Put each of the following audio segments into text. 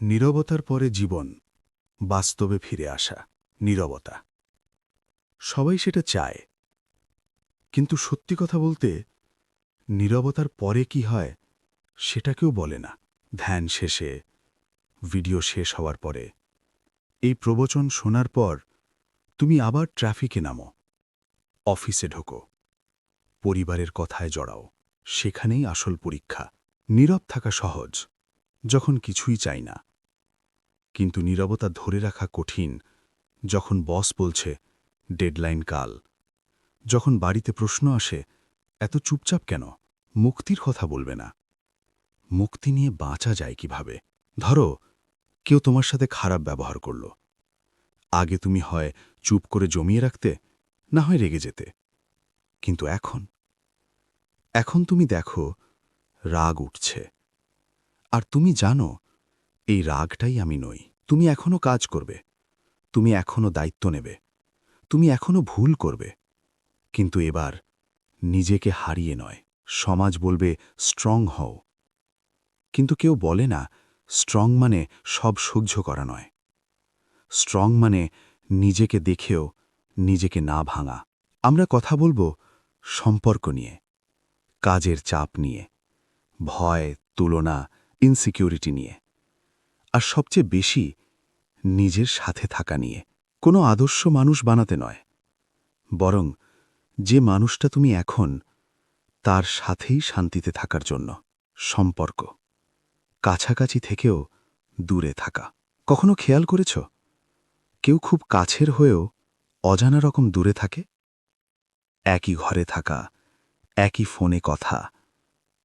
নীরবতার পরে জীবন, বাস্তবে ফিরে আসা, নীরবতা। সবাই সেটা চায়, কিন্তু সত্যি কথা বলতে নীরবতার পরে কি হয় সেটা কেউ বলে না। ধ্যান শেষে, ভিডিও শেষ হওয়ার পরে, এই প্রবচন শোনার পর তুমি আবার ট্রাফিকে নামো, অফিসে ঢোকো, পরিবারের কথায় জড়াও। সেখানেই আসল পরীক্ষা। নীরব থাকা সহজ, যখন কিছুই চাই না, কিন্তু নীরবতা ধরে রাখা কঠিন যখন বস বলছে ডেডলাইন কাল, যখন বাড়িতে প্রশ্ন আসে এত চুপচাপ কেন, মুক্তির কথা বলবে না। মুক্তি নিয়ে বাঁচা যায় কিভাবে? ধরো কেউ তোমার সাথে খারাপ ব্যবহার করল, আগে তুমি হয় চুপ করে জমিয়ে রাখতে, না হয় রেগে যেতে। কিন্তু এখন এখন তুমি দেখো রাগ উঠছে, আর তুমি জানো এই রাগটাই আমি নই। তুমি এখনো কাজ করবে, তুমি এখনো দায়িত্ব নেবে, তুমি এখনো ভুল করবে, কিন্তু এবার নিজেকে হারিয়ে নয়। সমাজ বলবে স্ট্রং হও, কিন্তু কেউ বলে না স্ট্রং মানে সব সহ্য করা নয়। স্ট্রং মানে নিজেকে দেখেও নিজেকে না ভাঙা। আমরা কথা বলবো সম্পর্ক নিয়ে, কাজের চাপ নিয়ে, ভয়, তুলনা, ইনসিকিউরিটি নিয়ে, আর সবচেয়ে বেশি নিজের সাথে থাকা নিয়ে। কোনো আদর্শ মানুষ বানাতে নয়, বরং যে মানুষটা তুমি এখন, তার সাথেই শান্তিতে থাকার জন্য। সম্পর্ক, কাছাকাছি থেকেও দূরে থাকা। কখনো খেয়াল করেছ কেউ খুব কাছের হয়েও অজানা রকম দূরে থাকে? একই ঘরে থাকা, একই ফোনে কথা,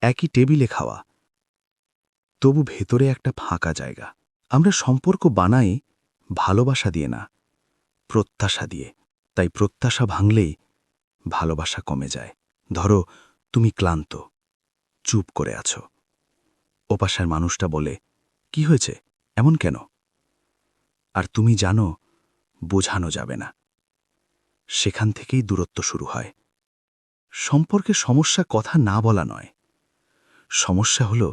একই টেবিলে খাওয়া, তবু ভেতরে একটা ফাঁকা জায়গা। আমরা সম্পর্ক বানাই ভালোবাসা দিয়ে না, প্রত্যাশা দিয়ে। তাই প্রত্যাশা ভাঙলেই ভালোবাসা কমে যায়। ধরো তুমি ক্লান্ত, চুপ করে আছো, ওপাশের মানুষটা বলে কি হয়েছে, এমন কেন? আর তুমি জানো বোঝানো যাবে না। সেখান থেকেই দূরত্ব শুরু হয়। সম্পর্কের সমস্যা কথা না বলা নয়, সমস্যা হলো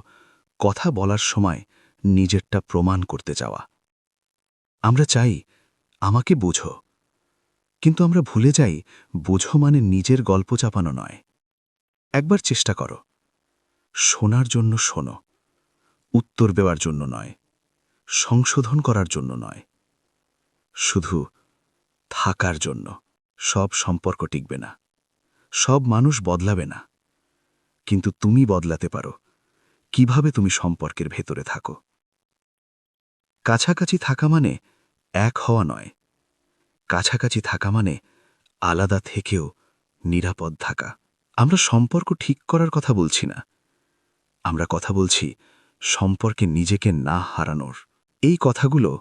কথা বলার সময় নিজেরটা প্রমাণ করতে যাওয়া। আমরা চাই আমাকে বোঝো, কিন্তু আমরা ভুলে যাই বোঝো মানে নিজের গল্প চাপানো নয়। একবার চেষ্টা করো, শোনার জন্য শোনো, উত্তর দেওয়ার জন্য নয়, সংশোধন করার জন্য নয়, শুধু থাকার জন্য। সব সম্পর্ক টিকবে না, সব মানুষ বদলাবে না, কিন্তু তুমি বদলাতে পারো কিভাবে তুমি সম্পর্কের ভেতরে থাকো। কাছাকাছি থাকা মানে এক হওয়া নয়, কাছাকাছি থাকা মানে আলাদা থেকেও নিরাপদ থাকা। আমরা সম্পর্ক ঠিক করার কথা বলছি না, আমরা কথা বলছি সম্পর্কে নিজেকে না হারানোর। এই কথাগুলো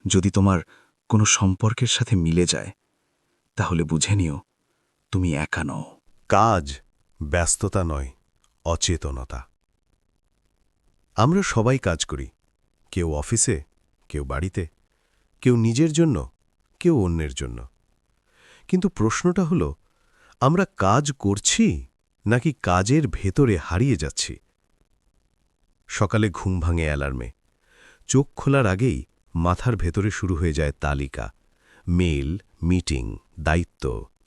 যদি তোমার কোনো সম্পর্কের সাথে মিলে যায়, তাহলে বুঝে নিও তুমি একা নও। কাজ ব্যস্ততা নয়, অচেতনতা। আমরা সবাই কাজ করি, কেউ অফিসে, কেউ বাড়িতে, কেউ নিজের জন্য, কেউ অন্যের জন্য। কিন্তু প্রশ্নটা হলো, আমরা কাজ করছি নাকি কাজের ভেতরে হারিয়ে যাচ্ছি? সকালে ঘুম ভাঙে অ্যালার্মে, চোখ খোলার আগেই মাথার ভেতরে শুরু হয়ে যায় তালিকা, মেল, মিটিং, দায়িত্ব,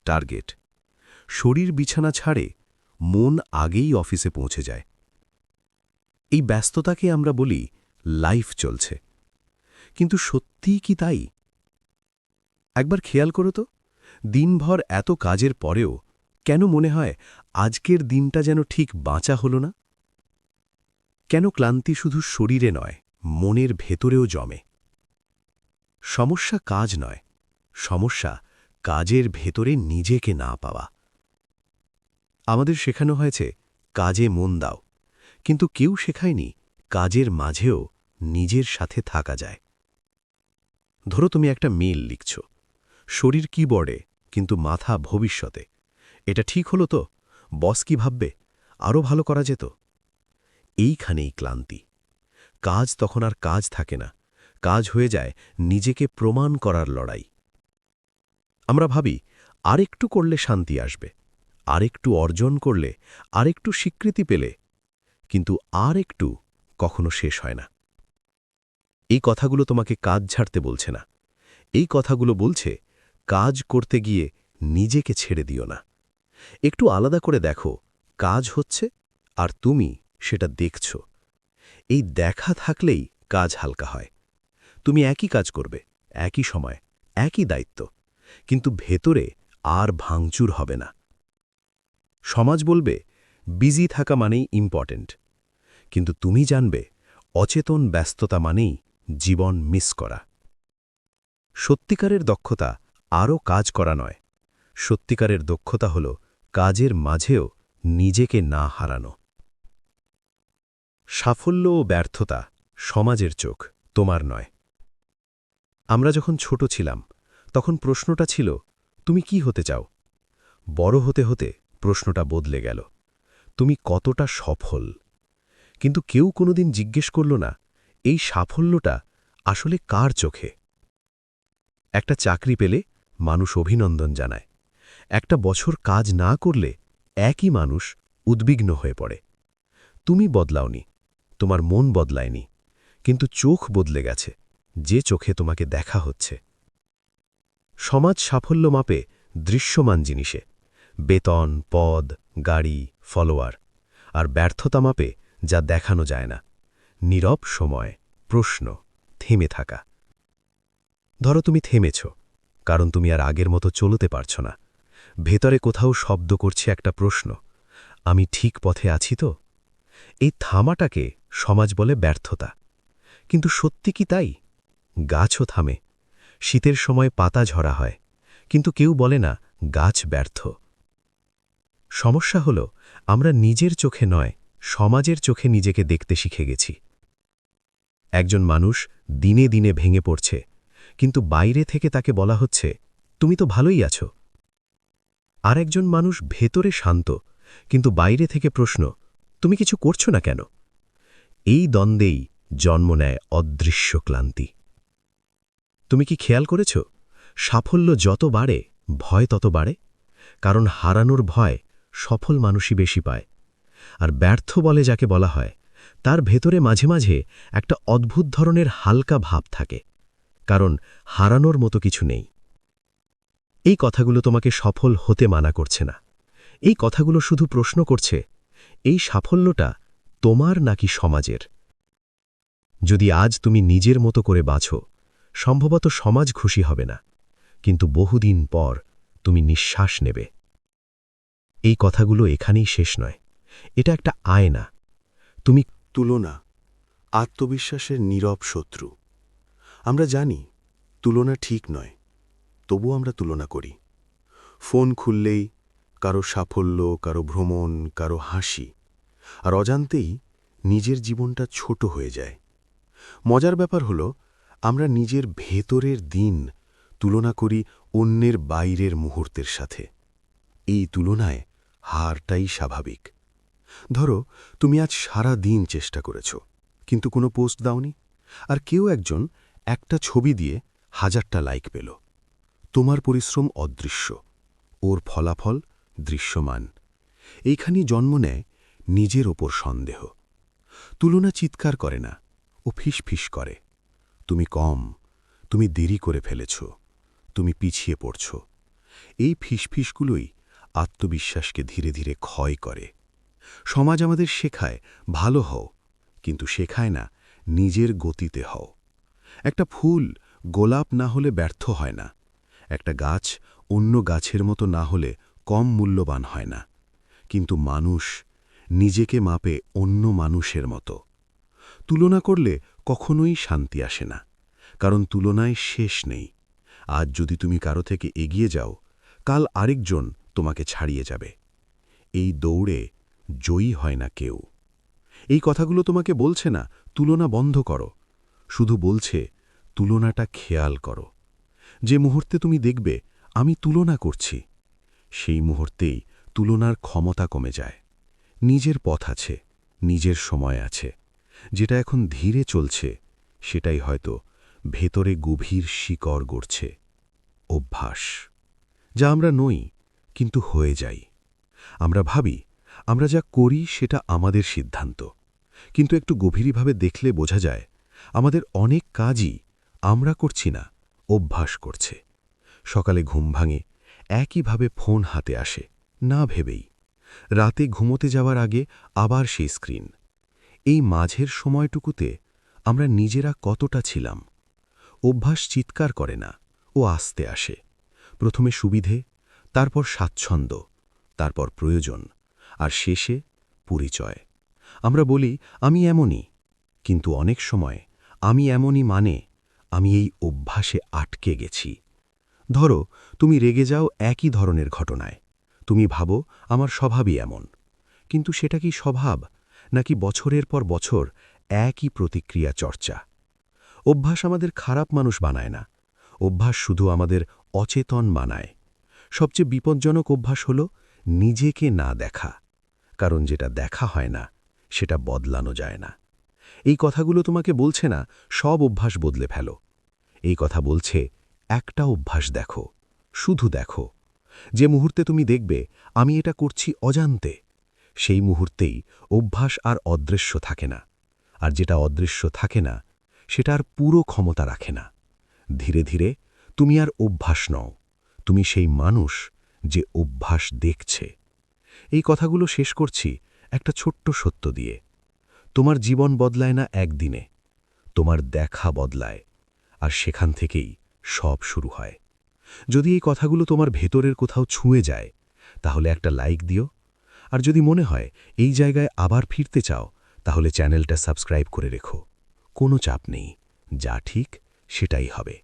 টার্গেট। শরীর বিছানা ছাড়ে, মন আগেই অফিসে পৌঁছে যায়। এই ব্যস্ততাকে আমরা বলি লাইফ চলছে, কিন্তু সত্যিই কি তাই? একবার খেয়াল করো তো, দিনভর এত কাজের পরেও কেন মনে হয় আজকের দিনটা যেন ঠিক বাঁচা হলো না? কেন ক্লান্তি শুধু শরীরে নয়, মনের ভেতরেও জমে? সমস্যা কাজ নয়, সমস্যা কাজের ভেতরে নিজেকে না পাওয়া। আমাদের শেখানো হয়েছে কাজে মন দাও, কিন্তু কেউ শেখায়নি কাজের মাঝেও নিজের সাথে থাকা যায়। ধরো তুমি একটা মেল লিখছ, শরীর কিবোর্ডে কিন্তু মাথা ভবিষ্যতে। এটা ঠিক হলো তো? বস কি ভাববে? আরও ভালো করা যেত। এইখানেই ক্লান্তি। কাজ তখন আর কাজ থাকে না, কাজ হয়ে যায় নিজেকে প্রমাণ করার লড়াই। আমরা ভাবি আরেকটু করলে শান্তি আসবে, আরেকটু অর্জন করলে, আরেকটু স্বীকৃতি পেলে, কিন্তু আর একটু কখনো শেষ হয় না। এই কথাগুলো তোমাকে কাজ ছাড়তে বলছে না। এই কথাগুলো বলছে কাজ করতে গিয়ে নিজেকে ছেড়ে দিও না। একটু আলাদা করে দেখো, কাজ হচ্ছে আর তুমি সেটা দেখছ। এই দেখা থাকলেই কাজ হালকা হয়। তুমি একই কাজ করবে, একই সময়, একই দায়িত্ব, কিন্তু ভেতরে আর ভাঙচুর হবে না। সমাজ বলবে বিজি থাকা মানেই ইম্পর্ট্যান্ট, কিন্তু তুমি জানবে অচেতন ব্যস্ততা মানেই জীবন মিস করা। সত্যিকারের দক্ষতা আরও কাজ করা নয়, সত্যিকারের দক্ষতা হল কাজের মাঝেও নিজেকে না হারানো। সাফল্য ও ব্যর্থতা সমাজের চোখ, তোমার নয়। আমরা যখন ছোট ছিলাম তখন প্রশ্নটা ছিল, তুমি কি হতে চাও? বড় হতে হতে প্রশ্নটা বদলে গেল, তুমি কতটা সফল? কিন্তু কেউ কোনোদিন জিজ্ঞেস করল না, এই সাফল্যটা আসলে কার চোখে? একটা চাকরি পেলে মানুষ অভিনন্দন জানায়, একটা বছর কাজ না করলে একই মানুষ উদ্বিগ্ন হয়ে পড়ে। তুমি বদলাওনি, তোমার মন বদলায়নি, কিন্তু চোখ বদলে গেছে, যে চোখে তোমাকে দেখা হচ্ছে। সমাজ সাফল্য মাপে দৃশ্যমান জিনিসে, বেতন, পদ, গাড়ি, ফলোয়ার, আর ব্যর্থতা মাপে যা দেখানো যায় না, নীরব সময়, প্রশ্ন, থেমে থাকা। ধরো তুমি থেমেছ, কারণ তুমি আর আগের মতো চলতে পারছ না। ভেতরে কোথাও শব্দ করছে একটা প্রশ্ন, আমি ঠিক পথে আছি তো? এই থামাটাকে সমাজ বলে ব্যর্থতা, কিন্তু সত্যি কি তাই? গাছও থামে, শীতের সময় পাতা ঝরা হয়, কিন্তু কেউ বলে না গাছ ব্যর্থ। সমস্যা হল আমরা নিজের চোখে নয়, সমাজের চোখে নিজেকে দেখতে শিখে গেছি। একজন মানুষ দিনে দিনে ভেঙে পড়ছে, কিন্তু বাইরে থেকে তাকে বলা হচ্ছে, তুমি তো ভালোই আছো। আর একজন মানুষ ভেতরে শান্ত, কিন্তু বাইরে থেকে প্রশ্ন, তুমি কিছু করছো না কেন? এই দ্বন্দ্বেই জন্ম নেয় অদৃশ্য ক্লান্তি। তুমি কি খেয়াল করেছ, সাফল্য যত বাড়ে ভয় তত বাড়ে? কারণ হারানোর ভয় সফল মানুষই বেশি পায়। আর ব্যর্থ বলে যাকে বলা হয়, তার ভেতরে মাঝে মাঝে একটা অদ্ভুত ধরনের হালকা ভাব থাকে, কারণ হারানোর মতো কিছু নেই। এই কথাগুলো তোমাকে সফল হতে মানা করছে না। এই কথাগুলো শুধু প্রশ্ন করছে, এই সাফল্যটা তোমার নাকি সমাজের? যদি আজ তুমি নিজের মতো করে বাছো, সম্ভবত সমাজ খুশি হবে না, কিন্তু বহুদিন পর তুমি নিঃশ্বাস নেবে। এই কথাগুলো এখানেই শেষ নয়, এটা একটা আয়না। তুমি তুলনা আত্মবিশ্বাসের নীরব শত্রু। আমরা জানি তুলনা ঠিক নয়, তবু আমরা তুলনা করি। ফোন খুললেই কারো সাফল্য, কারো ভ্রমণ, কারো হাসি, আর অজান্তেই নিজের জীবনটা ছোট হয়ে যায়। মজার ব্যাপার হলো, আমরা নিজের ভেতরের দিন তুলনা করি অন্যের বাইরের মুহূর্তের সাথে। এই তুলনায় হারটাই স্বাভাবিক। ধরো তুমি আজ সারা দিন চেষ্টা করেছ, কিন্তু কোনো পোস্ট দাওনি, আর কেউ একজন একটা ছবি দিয়ে 1000টা লাইক পেল। তোমার পরিশ্রম অদৃশ্য, ওর ফলাফল দৃশ্যমান। এইখানেই জন্ম নেয় নিজের ওপর সন্দেহ। তুলনা চিৎকার করে না, ও ফিসফিস করে, তুমি কম, তুমি দেরি করে ফেলেছ, তুমি পিছিয়ে পড়ছ। এই ফিসফিসগুলোই আত্মবিশ্বাসকে ধীরে ধীরে ক্ষয় করে। সমাজ আমাদের শেখায় ভালো হও, কিন্তু শেখায় না নিজের গতিতে হও। একটা ফুল গোলাপ না হলে ব্যর্থ হয় না, একটা গাছ অন্য গাছের মতো না হলে কম মূল্যবান হয় না, কিন্তু মানুষ নিজেকে মাপে অন্য মানুষের মতো। তুলনা করলে কখনোই শান্তি আসে না, কারণ তুলনায় শেষ নেই। আজ যদি তুমি কারো থেকে এগিয়ে যাও, কাল আরেকজন তোমাকে ছাড়িয়ে যাবে। এই দৌড়ে জয়ী হয় না কেউ। এই কথাগুলো তোমাকে বলছে না তুলনা বন্ধ করো, শুধু বলছে তুলনাটা খেয়াল করো। যে মুহূর্তে তুমি দেখবে আমি তুলনা করছি, সেই মুহূর্তেই তুলনার ক্ষমতা কমে যায়। নিজের পথ আছে, নিজের সময় আছে। যেটা এখন ধীরে চলছে, সেটাই হয়তো ভেতরে গভীর শিকড় গড়ছে। অভ্যাস, যা আমরা নই কিন্তু হয়ে যাই। আমরা ভাবি আমরা যা করি সেটা আমাদের সিদ্ধান্ত, কিন্তু একটু গভীরভাবে দেখলে বোঝা যায় আমাদের অনেক কাজই আমরা করছি না, অভ্যাস করছে। সকালে ঘুম ভাঙে, একইভাবে ফোন হাতে আসে, না ভেবেই। রাতে ঘুমোতে যাওয়ার আগে আবার সেই স্ক্রিন। এই মাঝের সময়টুকুতে আমরা নিজেরা কতটা ছিলাম? অভ্যাস চিৎকার করে না, ও আস্তে আসে। প্রথমে সুবিধে, তারপর স্বাচ্ছন্দ্য, তারপর প্রয়োজন, আর শেষে পরিচয়। আমরা বলি আমি এমনই, কিন্তু অনেক সময় আমি এমনই মানে আমি এই অভ্যাসে আটকে গেছি। ধরো তুমি রেগে যাও একই ধরনের ঘটনায়। তুমি ভাবো আমার স্বভাবই এমন। কিন্তু সেটা কি স্বভাব, নাকি বছরের পর বছর একই প্রতিক্রিয়া চর্চা? অভ্যাস আমাদের খারাপ মানুষ বানায় না, অভ্যাস শুধু আমাদের অচেতন বানায়। সবচেয়ে বিপজ্জনক অভ্যাস হল নিজেকে না দেখা, কারণ যেটা দেখা হয় না সেটা বদলানো যায় না। এই কথাগুলো তোমাকে বলছে না সব অভ্যাস বদলে ফেলো। এই কথা বলছে একটা অভ্যাস দেখো, শুধু দেখো। যে মুহূর্তে তুমি দেখবে আমি এটা করছি অজান্তে, সেই মুহূর্তেই অভ্যাস আর অদৃশ্য থাকে না। আর যেটা অদৃশ্য থাকে না সেটা আর পুরো ক্ষমতা রাখে না। ধীরে ধীরে তুমি আর অভ্যাস নও, তুমি সেই মানুষ যে অভ্যাস দেখছে। এই কথাগুলো শেষ করছি একটা ছোট্ট সত্য দিয়ে। তোমার জীবন বদলায় না একদিনে, তোমার দেখা বদলায়, আর সেখান থেকেই সব শুরু হয়। যদি এই কথাগুলো তোমার ভেতরের কোথাও ছুঁয়ে যায়, তাহলে একটা লাইক দিও। আর যদি মনে হয় এই জায়গায় আবার ফিরতে চাও, তাহলে চ্যানেলটা সাবস্ক্রাইব করে রেখো। কোনো চাপ নেই, যা ঠিক সেটাই হবে।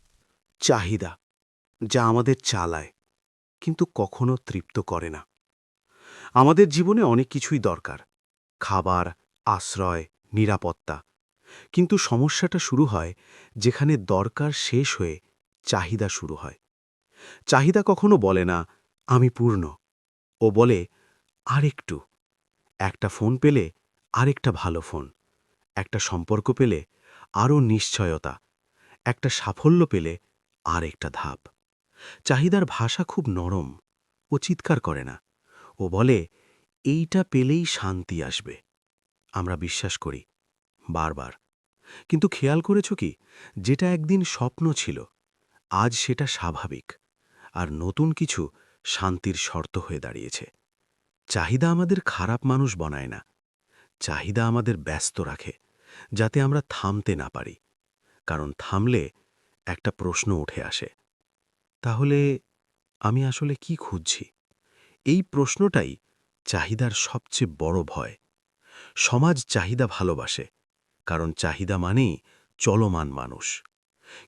চাহিদা, যা আমাদের চালায়, কিন্তু কখনো তৃপ্ত করে না। আমাদের জীবনে অনেক কিছুই দরকার, খাবার, আশ্রয়, নিরাপত্তা। কিন্তু সমস্যাটা শুরু হয় যেখানে দরকার শেষ হয়ে চাহিদা শুরু হয়। চাহিদা কখনো বলে না আমি পূর্ণ, ও বলে আরেকটু। একটা ফোন পেলে আরেকটা ভালো ফোন, একটা সম্পর্ক পেলে আরও নিশ্চয়তা, একটা সাফল্য পেলে আরেকটা ধাপ। চাহিদার ভাষা খুব নরম, ও চিৎকার করে না, ও বলে এইটা পেলেই শান্তি আসবে। আমরা বিশ্বাস করি বারবার, কিন্তু খেয়াল করেছ কি, যেটা একদিন স্বপ্ন ছিল আজ সেটা স্বাভাবিক, আর নতুন কিছু শান্তির শর্ত হয়ে দাঁড়িয়েছে। চাহিদা আমাদের খারাপ মানুষ বানায় না, চাহিদা আমাদের ব্যস্ত রাখে, যাতে আমরা থামতে না পারি। কারণ থামলে একটা প্রশ্ন উঠে আসে, তাহলে আমি আসলে কি খুঁজছি? এই প্রশ্নটাই চাহিদার সবচেয়ে বড় ভয়। সমাজ চাহিদা ভালোবাসে, কারণ চাহিদা মানেই চলমান মানুষ।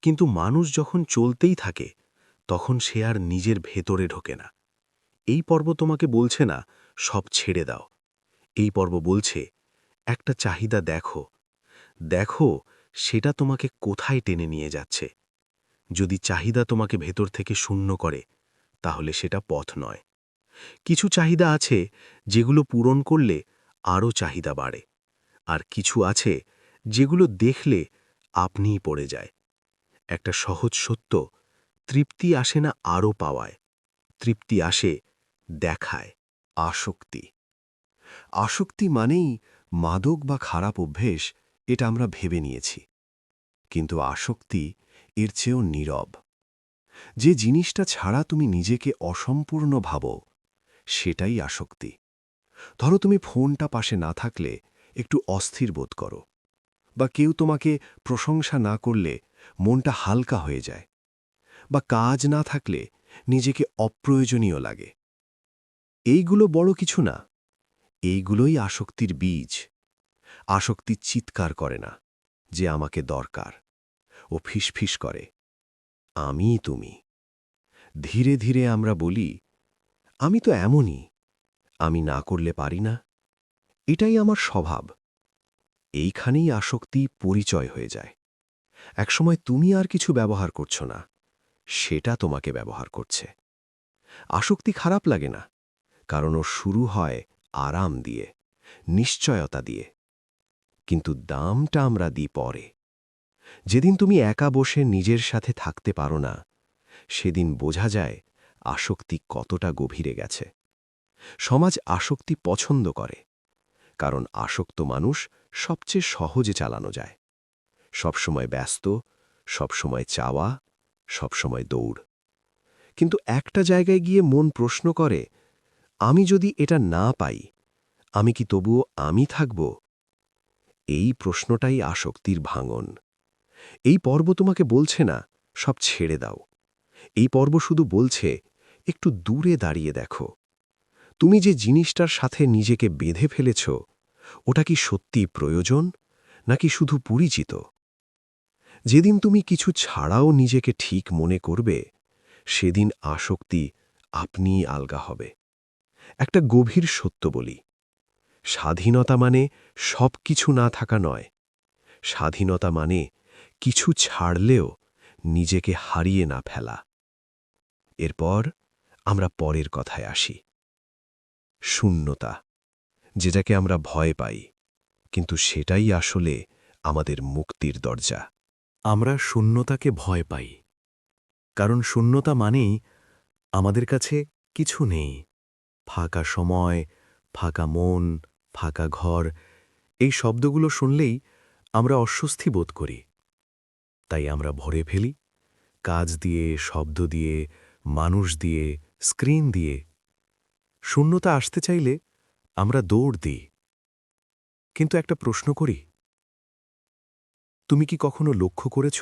কিন্তু মানুষ যখন চলতেই থাকে, তখন সে আর নিজের ভেতরে ঢোকে না। এই পর্ব তোমাকে বলছে না সব ছেড়ে দাও, এই পর্ব বলছে একটা চাহিদা দেখো, দেখো সেটা তোমাকে কোথায় টেনে নিয়ে যাচ্ছে। যদি চাহিদা তোমাকে ভেতর থেকে শূন্য করে, তাহলে সেটা পথ নয়। কিছু চাহিদা আছে যেগুলো পূরণ করলে আরও চাহিদা বাড়ে, আর কিছু আছে যেগুলো দেখলে আপনিই পড়ে যায়। একটা সহজ সত্য, তৃপ্তি আসে না আরও পাওয়ায়, তৃপ্তি আসে দেখায়। আসক্তি। আসক্তি মানেই মাদক বা খারাপ অভ্যেস, এটা আমরা ভেবে নিয়েছি। কিন্তু আসক্তি এর চেয়েও নীরব। যে জিনিসটা ছাড়া তুমি নিজেকে অসম্পূর্ণ ভাবো, সেটাই আসক্তি। ধরো তুমি ফোনটা পাশে না থাকলে একটু অস্থির বোধ করো, বা কেউ তোমাকে প্রশংসা না করলে মনটা হালকা হয়ে যায়, বা কাজ না থাকলে নিজেকে অপ্রয়োজনীয় লাগে। এইগুলো বড় কিছু না, এইগুলোই আসক্তির বীজ। আসক্তি চিৎকার করে না যে আমাকে দরকার, ও ফিসফিস করে আমিই তুমি। ধীরে ধীরে আমরা বলি আমি তো এমনই, আমি না করলে পারি না, এটাই আমার স্বভাব। এইখানেই আসক্তি পরিচয় হয়ে যায়। একসময় তুমি আর কিছু ব্যবহার করছো না, সেটা তোমাকে ব্যবহার করছে। আসক্তি খারাপ লাগে না, কারণ ও শুরু হয় আরাম দিয়ে, নিশ্চয়তা দিয়ে। কিন্তু দামটা আমরা দিই পরে। যেদিন তুমি একা বসে নিজের সাথে থাকতে পারো না, সেদিন বোঝা যায় আসক্তি কতটা গভীরে গেছে। সমাজ আসক্তি পছন্দ করে, কারণ আসক্ত মানুষ সবচেয়ে সহজে চালানো যায়। সবসময় ব্যস্ত, সবসময় চাওয়া, সবসময় দৌড়। কিন্তু একটা জায়গায় গিয়ে মন প্রশ্ন করে, আমি যদি এটা না পাই, আমি কি তবুও আমি থাকব? এই প্রশ্নটাই আসক্তির ভাঙন। এই পর্ব তোমাকে বলছে না সব ছেড়ে দাও। এই পর্ব শুধু বলছে, একটু দূরে দাঁড়িয়ে দেখো। তুমি যে জিনিসটার সাথে নিজেকে বেঁধে ফেলেছ, ওটা কি সত্যি প্রয়োজন নাকি শুধু পরিচিত? যেদিন তুমি কিছু ছাড়াও নিজেকে ঠিক মনে করবে, সেদিন আসক্তি আপনিই আলগা হবে। একটা গভীর সত্য বলি, স্বাধীনতা মানে সব কিছু না থাকা নয়। স্বাধীনতা মানে কিছু ছাড়লেও নিজেকে হারিয়ে না ফেলা। এরপর আমরা পরের কথায় আসি। শূন্যতা, যেটাকে আমরা ভয় পাই, কিন্তু সেটাই আসলে আমাদের মুক্তির দরজা। আমরা শূন্যতাকে ভয় পাই, কারণ শূন্যতা মানেই আমাদের কাছে কিছু নেই। ফাঁকা সময়, ফাঁকা মন, ফাঁকা ঘর, এই শব্দগুলো শুনলেই আমরা অস্বস্তি বোধ করি। তাই আমরা ভরে ফেলি কাজ দিয়ে, শব্দ দিয়ে, মানুষ দিয়ে, স্ক্রিন দিয়ে। শূন্যতা আসতে চাইলে আমরা দৌড় দিই। কিন্তু একটা প্রশ্ন করি, তুমি কি কখনো লক্ষ্য করেছ,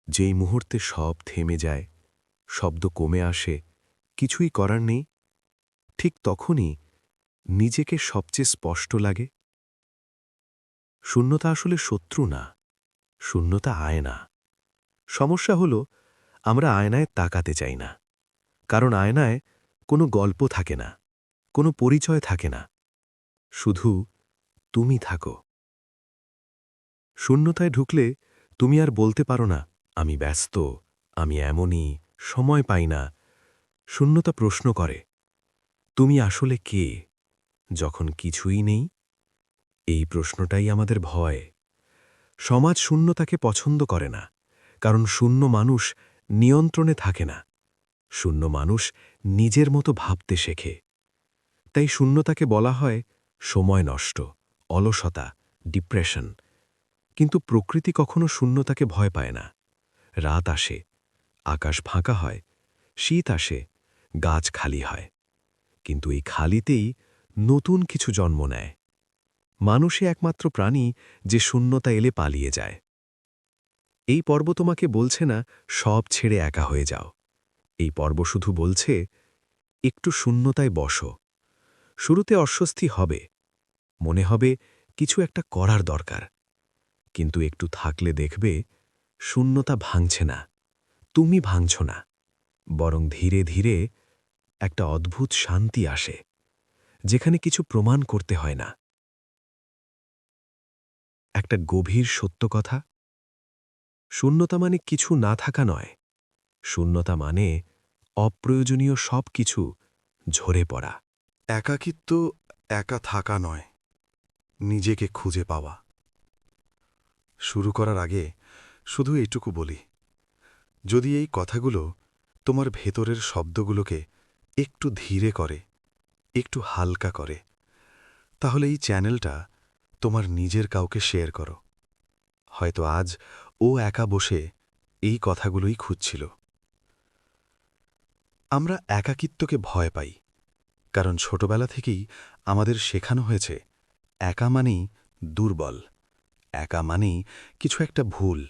যেই মুহূর্তে সব থেমে যায়, শব্দ কমে আসে, কিছুই করার নেই, ঠিক তখনই নিজেকে সবচেয়ে স্পষ্ট লাগে? শূন্যতা আসলে শত্রু না, শূন্যতা আয়না। সমস্যা হল, আমরা আয়নায় তাকাতে চাই না, কারণ আয়নায় কোনো গল্প থাকে না, কোনো পরিচয় থাকে না, শুধু তুমি থাকো। শূন্যতায় ঢুকলে তুমি আর বলতে পারো না, আমি ব্যস্ত, আমি এমনই, সময় পাই না। শূন্যতা প্রশ্ন করে, তুমি আসলে কে যখন কিছুই নেই? এই প্রশ্নটাই আমাদের ভয়। সমাজ শূন্যতাকে পছন্দ করে না, কারণ শূন্য মানুষ নিয়ন্ত্রণে থাকে না। শূন্য মানুষ নিজের মতো ভাবতে শেখে। তাই শূন্যতাকে বলা হয় সময় নষ্ট, অলসতা, ডিপ্রেশন। কিন্তু প্রকৃতি কখনো শূন্যতাকে ভয় পায় না। রাত আসে, আকাশ ফাঁকা হয়, শীত আসে, গাছ খালি হয়। কিন্তু এই খালিতেই নতুন কিছু জন্ম নেয়। মানুষই একমাত্র প্রাণী যে শূন্যতা এলে পালিয়ে যায়। এই পর্ব তোমাকে বলছে না সব ছেড়ে একা হয়ে যাও। এই পর্ব শুধু বলছে, একটু শূন্যতায় বসো। শুরুতে অস্বস্তি হবে, মনে হবে কিছু একটা করার দরকার। কিন্তু একটু থাকলে দেখবে শূন্যতা ভাঙছে না, তুমি ভাঙছ না, বরং ধীরে ধীরে একটা অদ্ভুত শান্তি আসে, যেখানে কিছু প্রমাণ করতে হয় না। একটা গভীর সত্য কথা, শূন্যতা মানে কিছু না থাকা নয়। শূন্যতা মানে অপ্রয়োজনীয় সব কিছু ঝরে পড়া। একাকিত্ব একা থাকা নয়, নিজেকে খুঁজে পাওয়া। শুরু করার আগে শুধু এইটুকু বলি, যদি এই কথাগুলো তোমার ভেতরের শব্দগুলোকে একটু ধীরে করে, একটু হালকা করে, তাহলে এই চ্যানেলটা তোমার নিজের কাউকে শেয়ার করো। হয়তো আজ ও একা বসে এই কথাগুলোই খুঁজছিল। আমরা একাকিত্বকে ভয় পাই, কারণ ছোটবেলা থেকেই আমাদের শেখানো হয়েছে একা মানেই দুর্বল, একা মানেই কিছু একটা ভুল।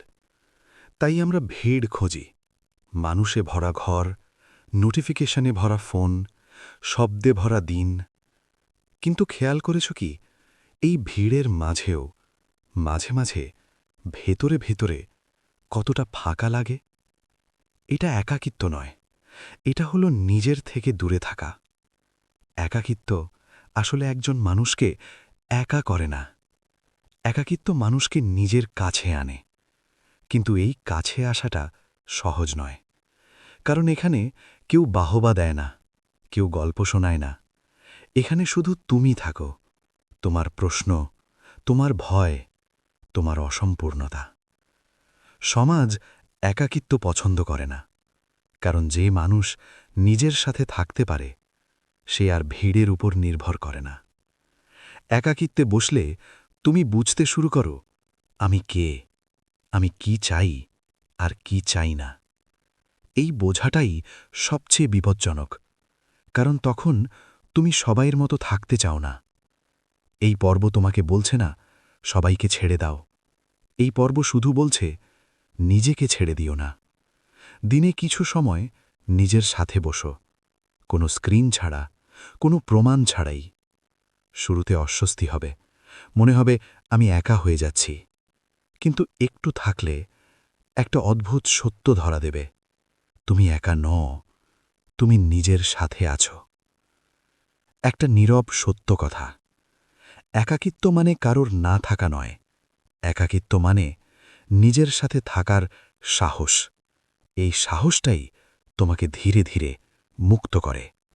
তাই আমরা ভিড় খুঁজি, মানুষে ভরা ঘর, নোটিফিকেশনে ভরা ফোন, শব্দে ভরা দিন। কিন্তু খেয়াল করেছ কি, এই ভিড়ের মাঝেও মাঝে মাঝে ভেতরে ভেতরে কতটা ফাঁকা লাগে? এটা একাকিত্ব নয়, এটা হলো নিজের থেকে দূরে থাকা। একাকিত্ব আসলে একজন মানুষকে একা করে না, একাকিত্ব মানুষকে নিজের কাছে আনে। কিন্তু এই কাছে আসাটা সহজ নয়, কারণ এখানে কেউ বাহবা দেয় না, কেউ গল্প শোনায় না। এখানে শুধু তুমি থাকো, তোমার প্রশ্ন, তোমার ভয়, তোমার অসম্পূর্ণতা। সমাজ একাকিত্ব পছন্দ করে না, কারণ যে মানুষ নিজের সাথে থাকতে পারে, সে আর ভিড়ের উপর নির্ভর করে না। একাকিত্বে বসলে তুমি বুঝতে শুরু করো, আমি কে, আমি কি চাই আর কি চাই না। এই বোঝাটাই সবচেয়ে বিপজ্জনক, কারণ তখন তুমি সবাইয়ের মতো থাকতে চাও না। এই পর্ব তোমাকে বলছে না সবাইকে ছেড়ে দাও, এই পর্ব শুধু বলছে নিজেকে ছেড়ে দিও না। দিনে কিছু সময় নিজের সাথে বসো, কোনো স্ক্রিন ছাড়া, কোনো প্রমাণ ছাড়াই। শুরুতে অস্বস্তি হবে, মনে হবে আমি একা হয়ে যাচ্ছি, কিন্তু একটু থাকলে একটা অদ্ভুত সত্য ধরা দেবে, তুমি একা নও, তুমি নিজের সাথে আছো। একটা নীরব সত্য কথা, একাকিত্ব মানে কারোর না থাকা নয়, একাকিত্ব মানে নিজের সাথে থাকার সাহস। এই সাহসটাই তোমাকে ধীরে ধীরে মুক্ত করে।